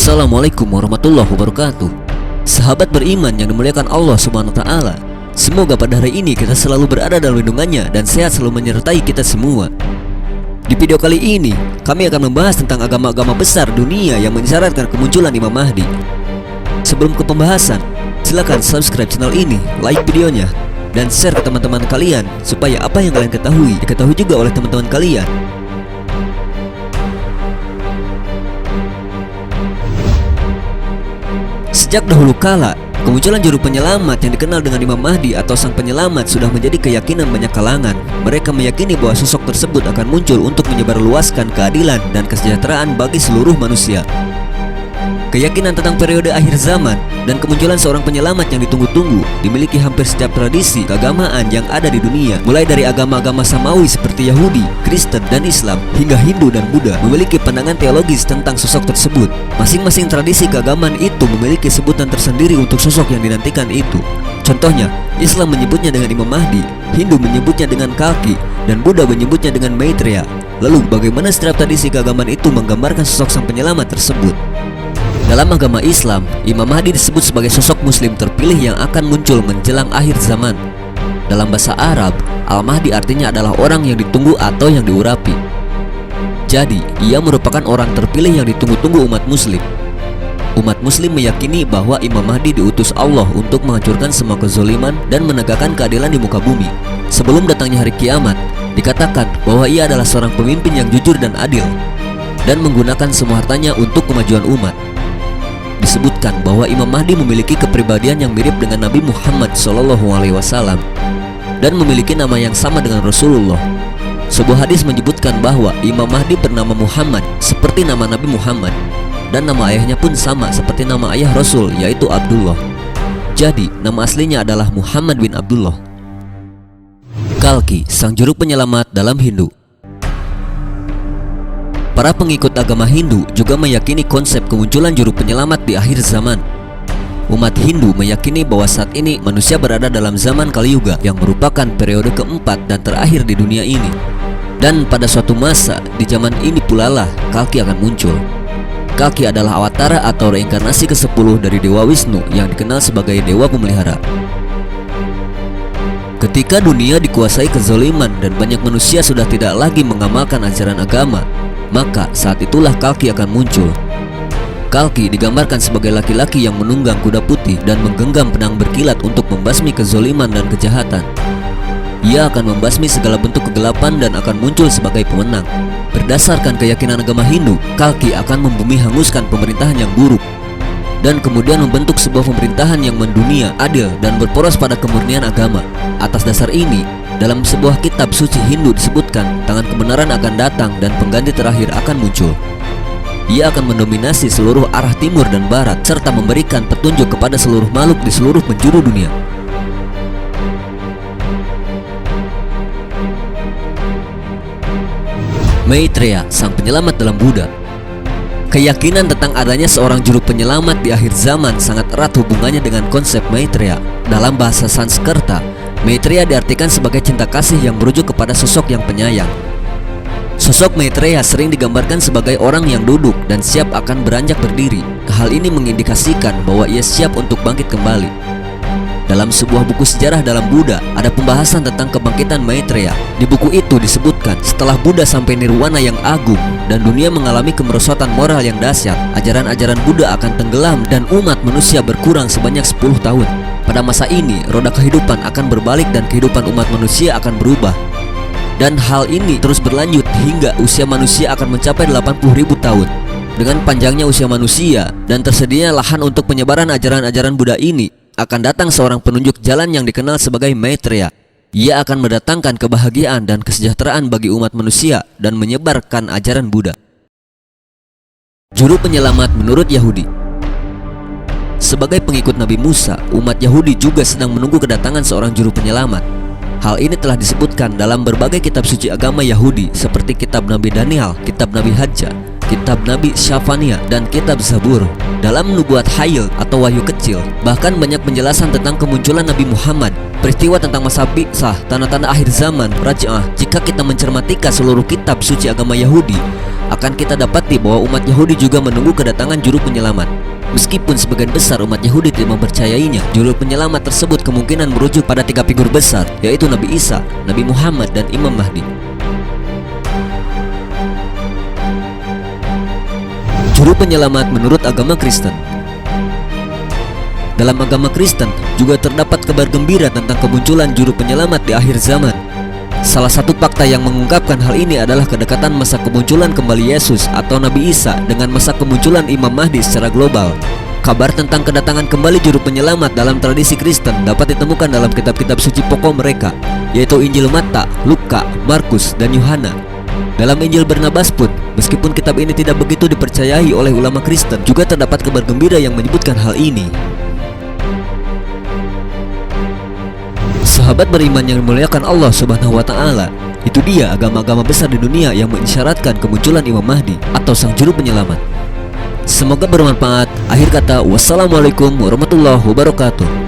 Assalamualaikum warahmatullahi wabarakatuh. Sahabat beriman yang dimuliakan Allah Subhanahu wa Ta'ala, semoga pada hari ini kita selalu berada dalam lindungannya dan sehat selalu menyertai kita semua. Di video kali ini kami akan membahas tentang agama-agama besar dunia yang mensyaratkan kemunculan Imam Mahdi. Sebelum ke pembahasan, silakan subscribe channel ini, like videonya, dan share ke teman-teman kalian supaya apa yang kalian ketahui diketahui juga oleh teman-teman kalian. Sejak dahulu kala, kemunculan juru penyelamat yang dikenal dengan Imam Mahdi atau Sang Penyelamat sudah menjadi keyakinan banyak kalangan. Mereka meyakini bahwa sosok tersebut akan muncul untuk menyebarluaskan keadilan dan kesejahteraan bagi seluruh manusia. Keyakinan tentang periode akhir zaman dan kemunculan seorang penyelamat yang ditunggu-tunggu dimiliki hampir setiap tradisi keagamaan yang ada di dunia, mulai dari agama-agama samawi seperti Yahudi, Kristen, dan Islam, hingga Hindu dan Buddha memiliki pandangan teologis tentang sosok tersebut. Masing-masing tradisi keagamaan itu memiliki sebutan tersendiri untuk sosok yang dinantikan itu. Contohnya, Islam menyebutnya dengan Imam Mahdi, Hindu menyebutnya dengan Kalki, dan Buddha menyebutnya dengan Maitreya. Lalu, bagaimana setiap tradisi keagamaan itu menggambarkan sosok sang penyelamat tersebut? Dalam agama Islam, Imam Mahdi disebut sebagai sosok muslim terpilih yang akan muncul menjelang akhir zaman. Dalam bahasa Arab, Al-Mahdi artinya adalah orang yang ditunggu atau yang diurapi. Jadi, ia merupakan orang terpilih yang ditunggu-tunggu umat muslim. Umat muslim meyakini bahwa Imam Mahdi diutus Allah untuk menghancurkan semua kezaliman dan menegakkan keadilan di muka bumi. Sebelum datangnya hari kiamat, dikatakan bahwa ia adalah seorang pemimpin yang jujur dan adil dan menggunakan semua hartanya untuk kemajuan umat. Disebutkan bahwa Imam Mahdi memiliki kepribadian yang mirip dengan Nabi Muhammad SAW dan memiliki nama yang sama dengan Rasulullah. Sebuah hadis menyebutkan bahwa Imam Mahdi bernama Muhammad seperti nama Nabi Muhammad, dan nama ayahnya pun sama seperti nama ayah Rasul, yaitu Abdullah. Jadi, nama aslinya adalah Muhammad bin Abdullah. Kalki, sang juru penyelamat dalam Hindu. Para pengikut agama Hindu juga meyakini konsep kemunculan juru penyelamat di akhir zaman. Umat Hindu meyakini bahwa saat ini manusia berada dalam zaman Kali Yuga yang merupakan periode keempat dan terakhir di dunia ini. Dan pada suatu masa di zaman ini pula lah Kalki akan muncul. Kalki adalah awatara atau reinkarnasi ke-10 dari Dewa Wisnu yang dikenal sebagai dewa pemelihara. Ketika dunia dikuasai kezaliman dan banyak manusia sudah tidak lagi mengamalkan ajaran agama, maka saat itulah Kalki akan muncul. Kalki digambarkan sebagai laki-laki yang menunggang kuda putih dan menggenggam pedang berkilat untuk membasmi kezaliman dan kejahatan. Ia akan membasmi segala bentuk kegelapan dan akan muncul sebagai pemenang. Berdasarkan keyakinan agama Hindu, Kalki akan membumi hanguskan pemerintahan yang buruk dan kemudian membentuk sebuah pemerintahan yang mendunia, adil, dan berporos pada kemurnian agama. Atas dasar ini, dalam sebuah kitab suci Hindu disebutkan tangan kebenaran akan datang dan pengganti terakhir akan muncul. Ia akan mendominasi seluruh arah timur dan barat serta memberikan petunjuk kepada seluruh makhluk di seluruh penjuru dunia. Maitreya, sang penyelamat dalam Buddha. Keyakinan tentang adanya seorang juru penyelamat di akhir zaman sangat erat hubungannya dengan konsep Maitreya. Dalam bahasa Sanskerta, Maitreya diartikan sebagai cinta kasih yang merujuk kepada sosok yang penyayang. Sosok Maitreya sering digambarkan sebagai orang yang duduk dan siap akan beranjak berdiri. Hal ini mengindikasikan bahwa ia siap untuk bangkit kembali. Dalam sebuah buku sejarah dalam Buddha, ada pembahasan tentang kebangkitan Maitreya. Di buku itu disebutkan, setelah Buddha sampai nirwana yang agung dan dunia mengalami kemerosotan moral yang dahsyat, ajaran-ajaran Buddha akan tenggelam dan umat manusia berkurang sebanyak 10 tahun. Pada masa ini, roda kehidupan akan berbalik dan kehidupan umat manusia akan berubah. Dan hal ini terus berlanjut hingga usia manusia akan mencapai 80.000 tahun. Dengan panjangnya usia manusia dan tersedianya lahan untuk penyebaran ajaran-ajaran Buddha ini, akan datang seorang penunjuk jalan yang dikenal sebagai Maitreya. Ia akan mendatangkan kebahagiaan dan kesejahteraan bagi umat manusia dan menyebarkan ajaran Buddha. Juru penyelamat menurut Yahudi. Sebagai pengikut Nabi Musa, umat Yahudi juga sedang menunggu kedatangan seorang juru penyelamat. Hal ini telah disebutkan dalam berbagai kitab suci agama Yahudi seperti kitab Nabi Daniel, kitab Nabi Hajjah, kitab Nabi Syafania, dan kitab Zabur. Dalam Nubuat Hayil atau Wahyu Kecil, bahkan banyak penjelasan tentang kemunculan Nabi Muhammad, peristiwa tentang masa bi'tsah, tanda-tanda akhir zaman, raj'ah. Jika kita mencermati seluruh kitab suci agama Yahudi, akan kita dapati bahwa umat Yahudi juga menunggu kedatangan juru penyelamat. Meskipun sebagian besar umat Yahudi tidak mempercayainya, juru penyelamat tersebut kemungkinan merujuk pada 3 figur besar, yaitu Nabi Isa, Nabi Muhammad, dan Imam Mahdi. Juru penyelamat menurut agama Kristen. Dalam agama Kristen juga terdapat kabar gembira tentang kemunculan juru penyelamat di akhir zaman. Salah satu fakta yang mengungkapkan hal ini adalah kedekatan masa kemunculan kembali Yesus atau Nabi Isa dengan masa kemunculan Imam Mahdi secara global. Kabar tentang kedatangan kembali juru penyelamat dalam tradisi Kristen dapat ditemukan dalam kitab-kitab suci pokok mereka, yaitu Injil Matta, Luka, Markus, dan Yohana. Dalam Injil Barnabas pun, meskipun kitab ini tidak begitu dipercayai oleh ulama Kristen, juga terdapat kabar gembira yang menyebutkan hal ini. Sahabat beriman yang dimuliakan Allah Subhanahu wa Ta'ala, itu dia agama-agama besar di dunia yang mengisyaratkan kemunculan Imam Mahdi atau sang juru penyelamat. Semoga bermanfaat. Akhir kata, wassalamualaikum warahmatullahi wabarakatuh.